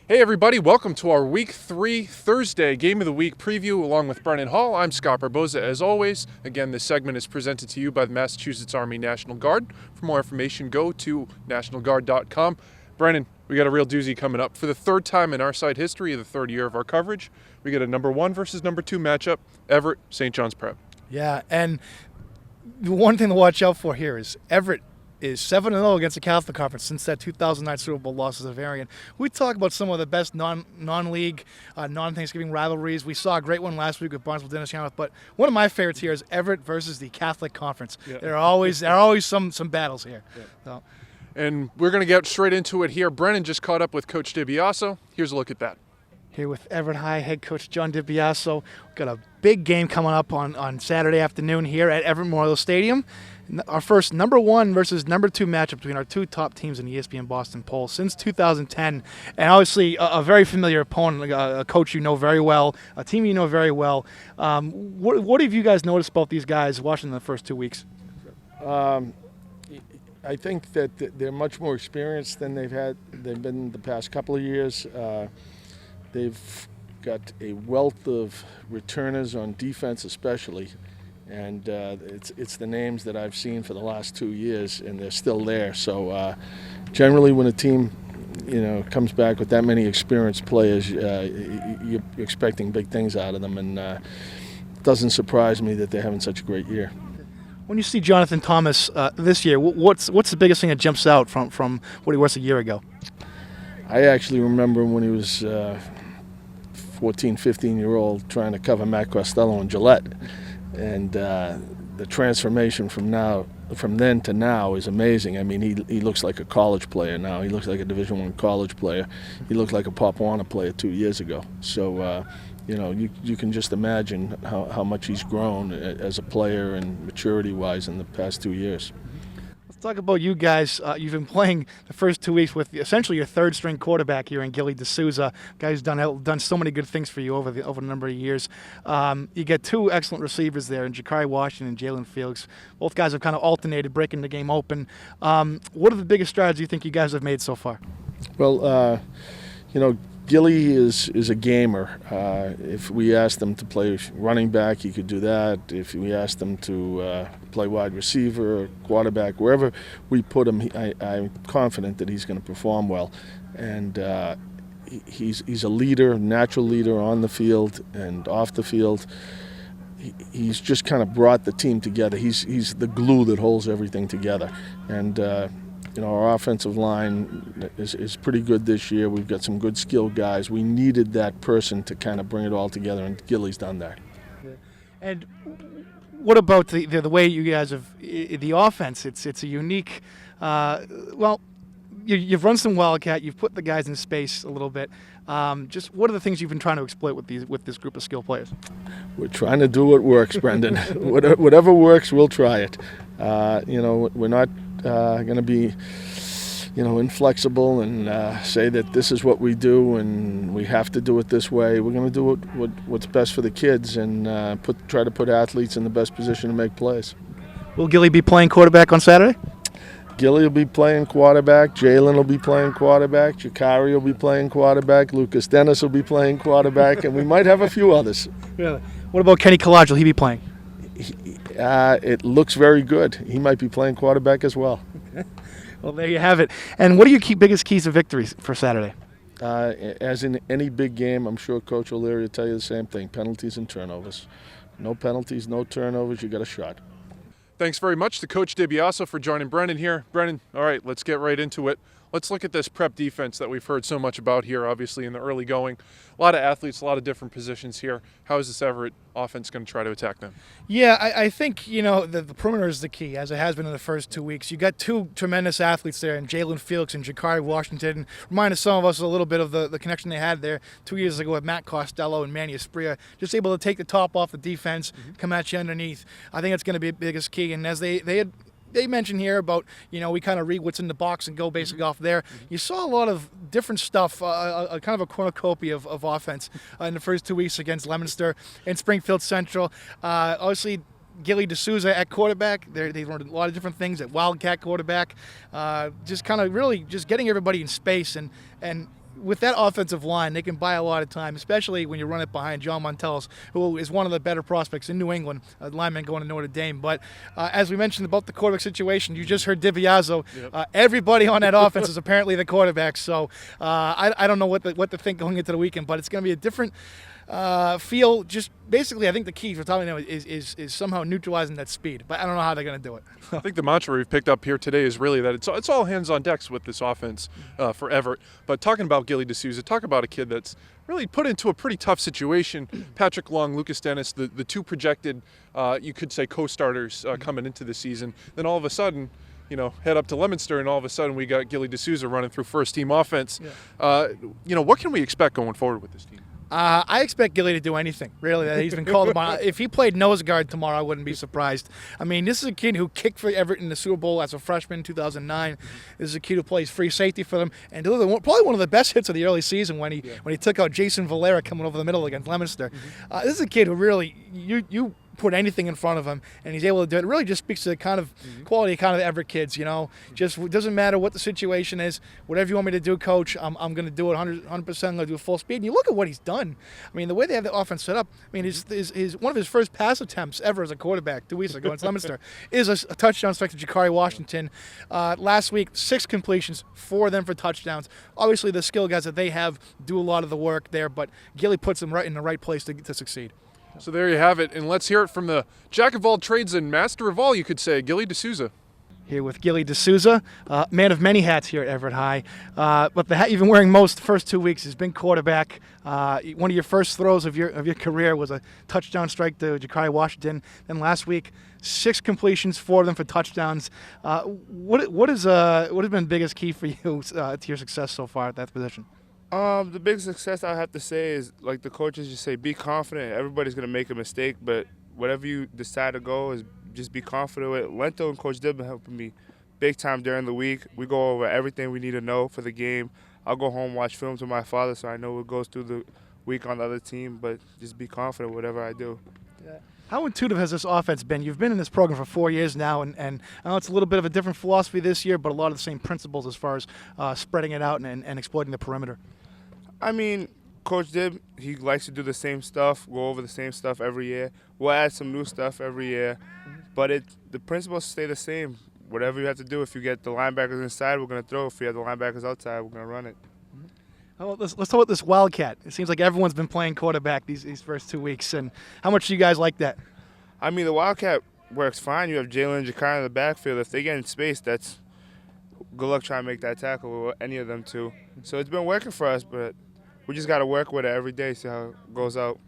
Hey everybody, welcome to our Week 3 Thursday Game of the Week preview along with Brennan Hall. I'm Scott Barboza as always. Again, this segment is presented to you by the Massachusetts Army National Guard. For more information, go to nationalguard.com. Brennan, we got a real doozy coming up. For the third time in our side history, the third year of our coverage, we got a number 1 versus number 2 matchup, Everett, St. John's Prep. Yeah, and the one thing to watch out for here is Everett is 7-0 against the Catholic Conference since that 2009 Super Bowl loss as a variant. We talk about some of the best non-league, non-Thanksgiving rivalries. We saw a great one last week with Barnesville Dennis Yarmouth, but one of my favorites here is Everett versus the Catholic Conference. Yeah. There are always some battles here. Yeah. So. And we're going to get straight into it here. Brennan just caught up with Coach deBiaso. Here's a look at that. Here with Everett High head coach John deBiaso. We've got a big game coming up on Saturday afternoon here at Everett Memorial Stadium. Our first number 1 versus number 2 matchup between our two top teams in the ESPN Boston poll since 2010. And obviously a very familiar opponent, a coach you know very well, a team you know very well. What have you guys noticed about these guys watching the first 2 weeks? I think that they're much more experienced than they've been the past couple of years. They've got a wealth of returners on defense especially. And it's the names that I've seen for the last 2 years, and they're still there. So generally, when a team, comes back with that many experienced players, you're expecting big things out of them, and it doesn't surprise me that they're having such a great year. When you see Jonathan Thomas this year, what's the biggest thing that jumps out from what he was a year ago? I actually remember when he was 14, 15-year-old trying to cover Matt Costello in Gillette. And the transformation from then to now is amazing. I mean, he looks like a college player now. He looks like a Division I college player. He looked like a Pop Warner player 2 years ago. So, you can just imagine how much he's grown as a player and maturity-wise in the past 2 years. Let's talk about you guys. You've been playing the first 2 weeks with essentially your third-string quarterback here in Gilly, deSouza. Guy's done so many good things for you over a number of years. You get 2 excellent receivers there in Jakari Washington and Jalen Felix. Both guys have kind of alternated, breaking the game open. What are the biggest strides you think you guys have made so far? Well, Gilly is a gamer. If we asked him to play running back, he could do that. If we asked him to play wide receiver or quarterback, wherever we put him, I'm confident that he's going to perform well. And he's a leader, natural leader on the field and off the field. He's just kind of brought the team together. He's the glue that holds everything together. And our offensive line is pretty good this year. We've got some good skilled guys. We needed that person to kind of bring it all together, and Gilly's done that. And what about the way you guys have the offense? It's a unique. You've run some wildcat. You've put the guys in space a little bit. Just what are the things you've been trying to exploit with this group of skilled players? We're trying to do what works, Brendan. Whatever works, we'll try it. We're not going to be, inflexible and say that this is what we do and we have to do it this way. We're going to do what's best for the kids and try to put athletes in the best position to make plays. Will Gilly be playing quarterback on Saturday? Gilly will be playing quarterback. Jalen will be playing quarterback. Jakari will be playing quarterback. Lucas Dennis will be playing quarterback, and we might have a few others. Really? What about Kenny Collage? Will he be playing? It looks very good. He might be playing quarterback as well. Well, there you have it. And what are your biggest keys to victory for Saturday? As in any big game, I'm sure Coach O'Leary will tell you the same thing, penalties and turnovers. No penalties, no turnovers, you got a shot. Thanks very much to Coach deBiaso for joining Brennan here. Brennan, all right, let's get right into it. Let's look at this prep defense that we've heard so much about here, obviously, in the early going. A lot of athletes, a lot of different positions here. How is this Everett offense going to try to attack them? Yeah, I think, the perimeter is the key, as it has been in the first 2 weeks. You got 2 tremendous athletes there in Jalen Felix and Jakari Washington. Reminded some of us a little bit of the connection they had there 2 years ago with Matt Costello and Manny Espria. Just able to take the top off the defense, come at you underneath. I think that's going to be the biggest key. And as they mentioned here about, we kind of read what's in the box and go basically off there. You saw a lot of different stuff, kind of a cornucopia of offense in the first 2 weeks against Leominster and Springfield Central. Obviously, Gilly deSouza at quarterback. They learned a lot of different things at Wildcat quarterback. Just kind of really just getting everybody in space and with that offensive line, they can buy a lot of time, especially when you run it behind John Montellis, who is one of the better prospects in New England, a lineman going to Notre Dame. But as we mentioned about the quarterback situation, you just heard debiaso. Yep. Everybody on that offense is apparently the quarterback. So I don't know what to think going into the weekend, but it's going to be a different feel. Just basically, I think the key for Tommy now is somehow neutralizing that speed. But I don't know how they're going to do it. I think the mantra we've picked up here today is really that it's all hands on decks with this offense for Everett. But talking about Gilly deSouza, talk about a kid that's really put into a pretty tough situation. Patrick Long, Lucas Dennis, the two projected, you could say, co-starters coming into the season. Then all of a sudden, head up to Leominster, and all of a sudden we got Gilly deSouza running through first-team offense. Yeah. What can we expect going forward with this team? I expect Gilly to do anything, really. He's been called upon. If he played nose guard tomorrow, I wouldn't be surprised. I mean, this is a kid who kicked for Everett in the Super Bowl as a freshman in 2009. This is a kid who plays free safety for them and delivered probably one of the best hits of the early season when he took out Jason Valera coming over the middle against Leominster. This is a kid who really, you put anything in front of him, and he's able to do it. It really just speaks to the kind of quality kind of Everett kids, Just it doesn't matter what the situation is. Whatever you want me to do, Coach, I'm going to do it 100%. I'm going to do it full speed. And you look at what he's done. I mean, the way they have the offense set up, I mean, his one of his first pass attempts ever as a quarterback 2 weeks ago against Leominster is a touchdown strike to Jakari Washington. Last week, 6 completions, 4 of them for touchdowns. Obviously, the skill guys that they have do a lot of the work there, but Gilly puts them right in the right place to succeed. So there you have it, and let's hear it from the jack of all trades and master of all, you could say, Gilly deSouza. Here with Gilly deSouza, man of many hats here at Everett High. But the hat you've been wearing most the first 2 weeks has been quarterback. One of your first throws of your career was a touchdown strike to Jakari Washington. Then last week, 6 completions, 4 of them for touchdowns. What has been the biggest key for you to your success so far at that position? The biggest success I have to say is, like the coaches just say, be confident. Everybody's going to make a mistake, but whatever you decide to go is just be confident with it. Lento and Coach Dib have been helping me big time during the week. We go over everything we need to know for the game. I'll go home, watch films with my father so I know what goes through the week on the other team, but just be confident whatever I do. Yeah. How intuitive has this offense been? You've been in this program for 4 years now, and I know it's a little bit of a different philosophy this year, but a lot of the same principles as far as spreading it out and exploiting the perimeter. I mean, Coach Dib, he likes to do the same stuff, go over the same stuff every year. We'll add some new stuff every year, but the principles stay the same. Whatever you have to do, if you get the linebackers inside, we're going to throw. If you have the linebackers outside, we're going to run it. Let's talk about this Wildcat. It seems like everyone's been playing quarterback these first 2 weeks, and how much do you guys like that? I mean, the Wildcat works fine. You have Jalen and Jakari in the backfield. If they get in space, that's good luck trying to make that tackle or any of them two. So it's been working for us, but we just got to work with it every day, see how it goes out.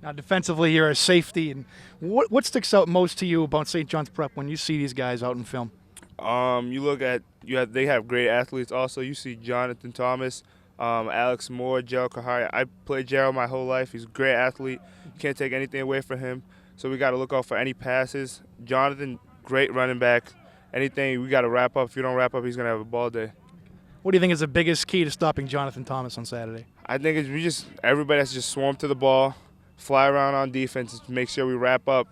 Now, defensively, you're a safety, and what sticks out most to you about St. John's Prep when you see these guys out in film? You look at they have great athletes. Also, you see Jonathan Thomas, Alex Moore, Gerald Kahari. I played Gerald my whole life. He's a great athlete. You can't take anything away from him. So we got to look out for any passes. Jonathan, great running back. Anything we got to wrap up. If you don't wrap up, he's gonna have a ball day. What do you think is the biggest key to stopping Jonathan Thomas on Saturday? I think everybody has to just swarm to the ball, fly around on defense, to make sure we wrap up.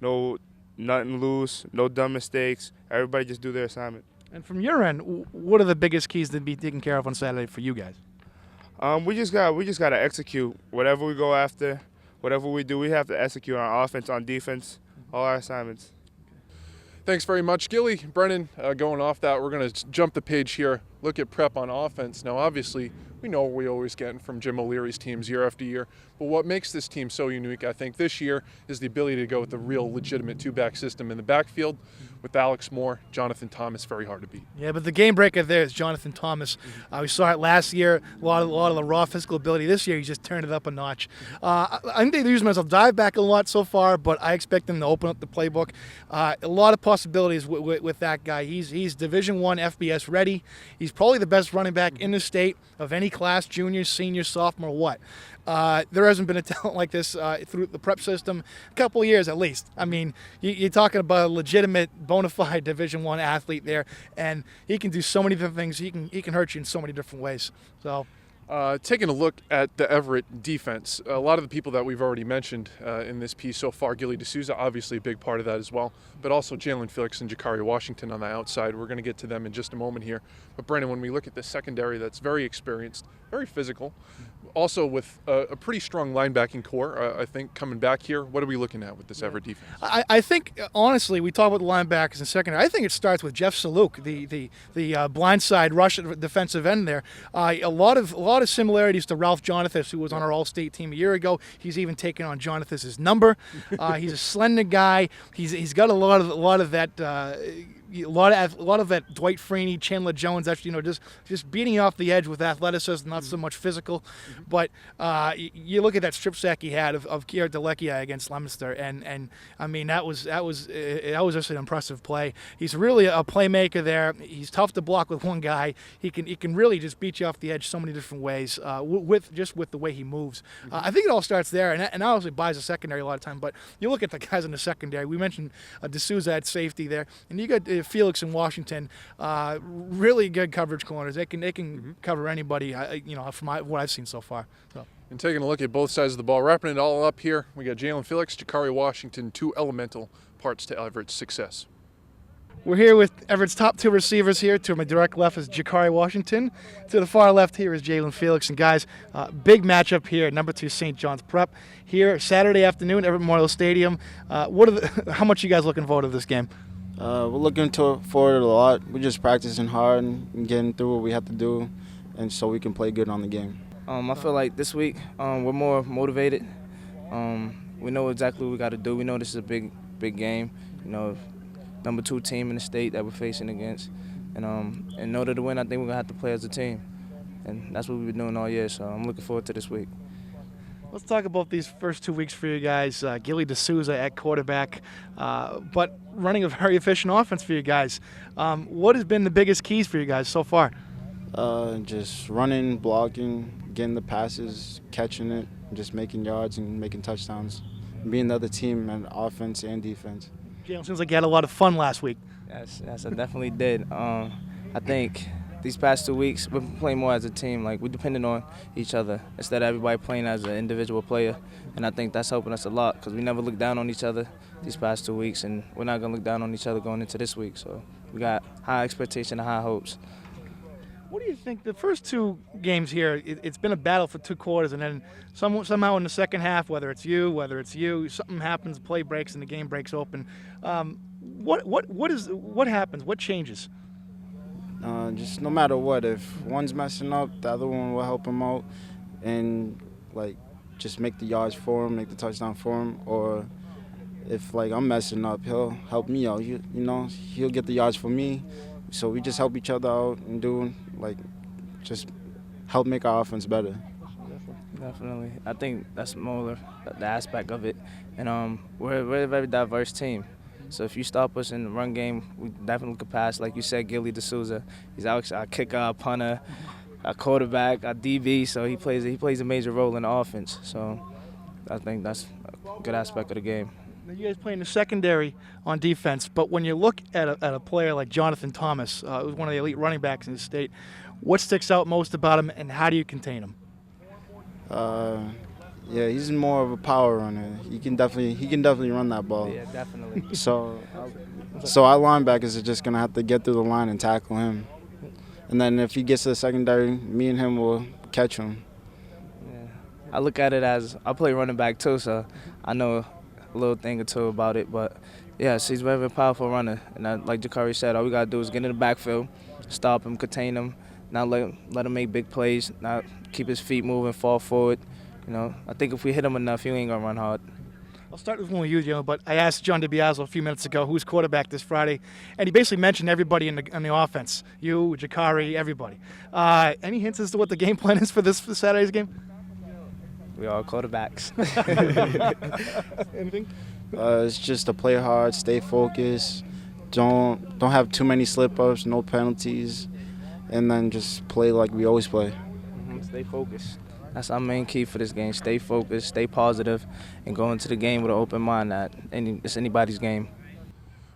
Nothing loose, no dumb mistakes. Everybody just do their assignment. And from your end, what are the biggest keys to be taken care of on Saturday for you guys? We just got to execute. Whatever we go after, whatever we do, we have to execute on offense, on defense, all our assignments. Thanks very much, Gilly. Brennan, going off that, we're going to jump the page here, look at prep on offense. Now, obviously, we know what we always get from Jim O'Leary's teams year after year, but what makes this team so unique, I think, this year is the ability to go with a real legitimate two-back system in the backfield with Alex Moore, Jonathan Thomas, very hard to beat. Yeah, but the game breaker there is Jonathan Thomas. We saw it last year, a lot of the raw physical ability. This year, he just turned it up a notch. I think they've used him as a dive back a lot so far, but I expect them to open up the playbook. A lot of possibilities with that guy. He's Division I FBS ready. He's probably the best running back in the state of any class, junior, senior, sophomore, what. There hasn't been a talent like this through the prep system a couple of years at least. I mean, you're talking about a legitimate, bona fide Division I athlete there, and he can do so many different things. He can hurt you in so many different ways. So, taking a look at the Everett defense, a lot of the people that we've already mentioned in this piece so far, Gilly deSouza, obviously a big part of that as well, but also Jalen Felix and Jakari Washington on the outside. We're going to get to them in just a moment here. But Brandon, when we look at the secondary, that's very experienced, very physical. Also with a pretty strong linebacking core, I think, coming back here. What are we looking at with this Everett defense? I think, honestly, we talk about the linebackers in secondary. I think it starts with Jeff Saluk, the blindside rush defensive end there. A lot of similarities to Ralph Jonathas, who was on our All-State team a year ago. He's even taken on Jonathas's number. He's a slender guy. He's got a lot of that. A lot of that Dwight Freeney, Chandler Jones, actually, just beating off the edge with athleticism, not so much physical. But you look at that strip sack he had of Kier Delekia against Leominster, and I mean that was just an impressive play. He's really a playmaker there. He's tough to block with one guy. He can really just beat you off the edge so many different ways with the way he moves. I think it all starts there, and obviously buys a secondary a lot of time. But you look at the guys in the secondary. We mentioned deSouza at safety there, and you got Felix in Washington, really good coverage corners. They can cover anybody, from what I've seen so far. So. And taking a look at both sides of the ball, wrapping it all up here, we got Jalen Felix, Jakari Washington, two elemental parts to Everett's success. We're here with Everett's top two receivers here. To my direct left is Jakari Washington. To the far left here is Jalen Felix. And guys, big matchup here at number 2 St. John's Prep here Saturday afternoon, Everett Memorial Stadium. How much are you guys looking forward to this game? We're looking forward to a lot. We're just practicing hard and getting through what we have to do, and so we can play good on the game. I feel like this week we're more motivated. We know exactly what we got to do. We know this is a big game. Number 2 team in the state that we're facing against, and in order to win, I think we're gonna have to play as a team, and that's what we've been doing all year. So I'm looking forward to this week. Let's talk about these first 2 weeks for you guys. Gilly deSouza at quarterback, but running a very efficient offense for you guys. What has been the biggest keys for you guys so far? Just running, blocking, getting the passes, catching it, just making yards and making touchdowns. Being the other team and offense and defense. Jalen, seems like you had a lot of fun last week. Yes, I definitely did. I think these past 2 weeks, we're playing more as a team. Like, we're depending on each other instead of everybody playing as an individual player. And I think that's helping us a lot because we never looked down on each other these past 2 weeks, and we're not going to look down on each other going into this week. So we got high expectation and high hopes. What do you think? The first 2 games here, it's been a battle for 2 quarters, and then somehow in the second half, whether it's you, something happens, play breaks, and the game breaks open. What happens? What changes? Just no matter what, if one's messing up, the other one will help him out and, just make the yards for him, make the touchdown for him. Or if, I'm messing up, he'll help me out. He'll get the yards for me. So we just help each other out and just help make our offense better. Definitely. I think that's more the aspect of it. And we're a very diverse team. So if you stop us in the run game, we definitely could pass. Like you said, Gilly deSouza, he's our kicker, our punter, our quarterback, our DB. So he plays a major role in the offense. So I think that's a good aspect of the game. You guys play in the secondary on defense, but when you look at a player like Jonathan Thomas, who's one of the elite running backs in the state, what sticks out most about him, and how do you contain him? Yeah, he's more of a power runner. He can definitely run that ball. Yeah, definitely. So our linebackers are just gonna have to get through the line and tackle him, and then if he gets to the secondary, me and him will catch him. Yeah, I look at it as I play running back too, so I know a little thing or two about it. But yes, he's a very powerful runner, and like Jakari said, all we gotta do is get in the backfield, stop him, contain him, not let him make big plays, not keep his feet moving, fall forward. I think if we hit him enough, he ain't gonna run hard. I'll start with one with you, but I asked John debiaso a few minutes ago who's quarterback this Friday, and he basically mentioned everybody in the offense. You, Jakari, everybody. Any hints as to what the game plan is for Saturday's game? We are quarterbacks. Anything? It's just to play hard, stay focused, don't have too many slip-ups, no penalties, and then just play like we always play. Stay focused. That's our main key for this game. Stay focused, stay positive, and go into the game with an open mind that it's anybody's game.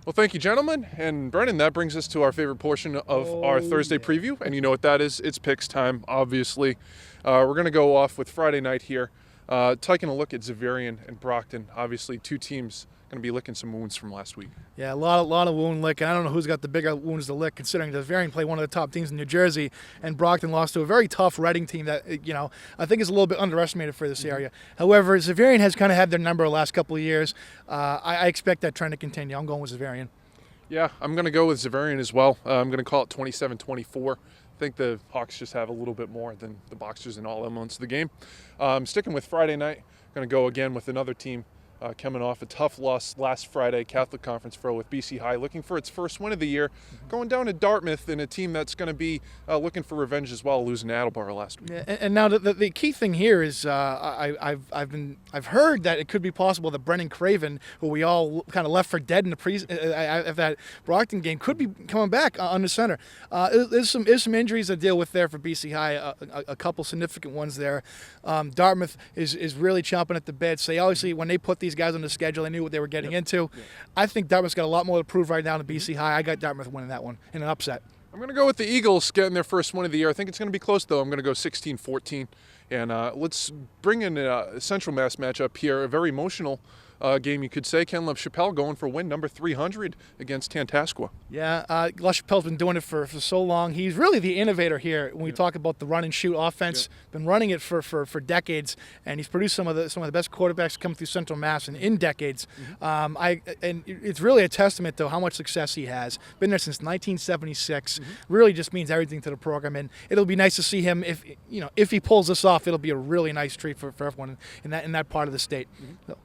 Well, thank you, gentlemen. And Brennan, that brings us to our favorite portion of our Thursday preview. And you know what that is. It's picks time, obviously. We're going to go off with Friday night here, taking a look at Xaverian and Brockton. Obviously, 2 teams going to be licking some wounds from last week. Yeah, a lot of wound licking. I don't know who's got the bigger wounds to lick, considering the Zavarian played one of the top teams in New Jersey, and Brockton lost to a very tough Reading team that, I think is a little bit underestimated for this area. However, Zavarian has kind of had their number the last couple of years. I expect that trend to continue. I'm going with Zavarian. Yeah, I'm going to go with Zavarian as well. I'm going to call it 27-24. I think the Hawks just have a little bit more than the Boxers in all elements of the game. Sticking with Friday night, going to go again with another team coming off a tough loss last Friday, Catholic Conference Pro with BC High, looking for its first win of the year, going down to Dartmouth in a team that's going to be looking for revenge as well, losing to Attleboro last week. Yeah, and now the key thing here is I've heard that it could be possible that Brennan Craven, who we all kind of left for dead in the that Brockton game, could be coming back under center. There's some injuries to deal with there for BC High, a couple significant ones there. Dartmouth is really chomping at the bit. So obviously when they put these guys on the schedule, they knew what they were getting into. Yep. I think Dartmouth's got a lot more to prove right now to BC High. I got Dartmouth winning that one in an upset. I'm going to go with the Eagles getting their first win of the year. I think it's going to be close, though. I'm going to go 16-14. And let's bring in a Central Mass matchup here, a very emotional game, you could say. Ken LaChapelle going for win number 300 against Tantascwa. Yeah, LaChapelle's been doing it for so long. He's really the innovator here when we talk about the run and shoot offense. Been running it for decades, and he's produced some of the best quarterbacks come through Central Mass in decades. And it's really a testament to how much success he has. Been there since 1976. Really just means everything to the program, and it'll be nice to see him if he pulls this off. It'll be a really nice treat for everyone in that part of the state. So,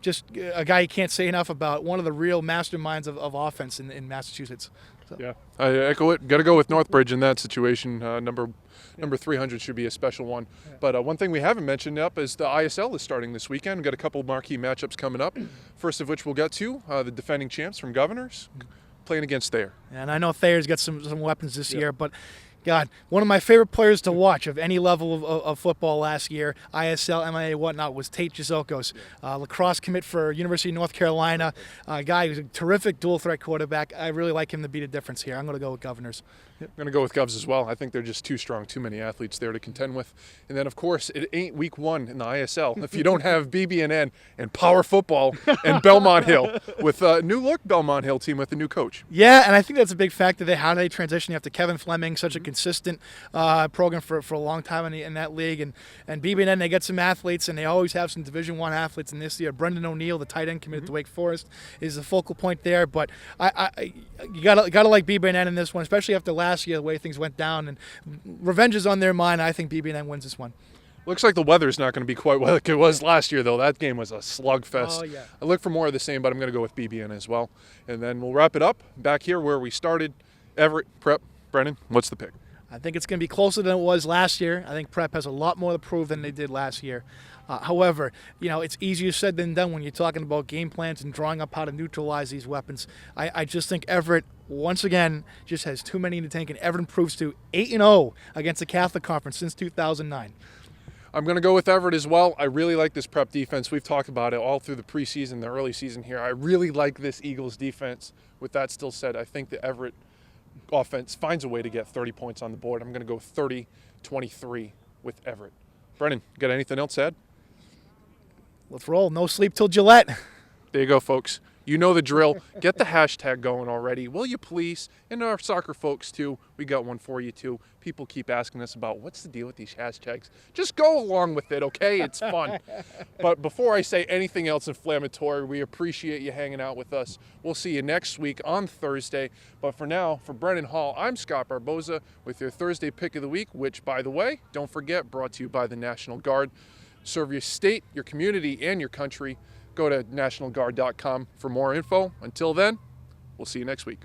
just a guy you can't say enough about, one of the real masterminds of offense in Massachusetts. So. Yeah, I echo it. Got to go with Northbridge in that situation. Number 300 should be a special one. Yeah. But one thing we haven't mentioned up is the ISL is starting this weekend. We've got a couple marquee matchups coming up. First of which we'll get to the defending champs from Governors playing against Thayer. And I know Thayer's got some weapons this year, but God, one of my favorite players to watch of any level of football last year, ISL, MIA, whatnot, was Tate Jazokos, lacrosse commit for University of North Carolina. A guy who's a terrific dual-threat quarterback. I really like him to be the difference here. I'm going to go with Governors. I'm going to go with Govs as well. I think they're just too strong, too many athletes there to contend with. And then, of course, it ain't week one in the ISL if you don't have BB&N and Power Football and Belmont Hill with a new-look Belmont Hill team with a new coach. Yeah, and I think that's a big factor. How they transition after Kevin Fleming, such a consistent program for a long time in that league. And BB&N, they get some athletes, and they always have some Division I athletes. And this year, Brendan O'Neill, the tight end committed to Wake Forest, is the focal point there. But you gotta like BB&N in this one, especially after last year, the way things went down. And revenge is on their mind. I think BB&N wins this one. Looks like the weather's not going to be quite like it was last year, though. That game was a slugfest. Oh, yeah. I look for more of the same, but I'm going to go with BB&N as well. And then we'll wrap it up back here where we started. Everett, Prep, Brennan, what's the pick? I think it's going to be closer than it was last year. I think Prep has a lot more to prove than they did last year. However, it's easier said than done when you're talking about game plans and drawing up how to neutralize these weapons. I just think Everett, once again, just has too many in the tank, and Everett improves to 8-0 against the Catholic Conference since 2009. I'm going to go with Everett as well. I really like this Prep defense. We've talked about it all through the preseason, the early season here. I really like this Eagles defense. With that still said, I think the Everett offense finds a way to get 30 points on the board. I'm going to go 30-23 with Everett. Brennan, got anything else to add? Let's roll. No sleep till Gillette. There you go, folks. You know the drill. Get the hashtag going already, will you please? And our soccer folks, too. We got one for you, too. People keep asking us about what's the deal with these hashtags. Just go along with it, okay? It's fun. But before I say anything else inflammatory, we appreciate you hanging out with us. We'll see you next week on Thursday. But for now, for Brennan Hall, I'm Scott Barboza with your Thursday Pick of the Week, which, by the way, don't forget, brought to you by the National Guard. Serve your state, your community, and your country. Go to nationalguard.com for more info. Until then, we'll see you next week.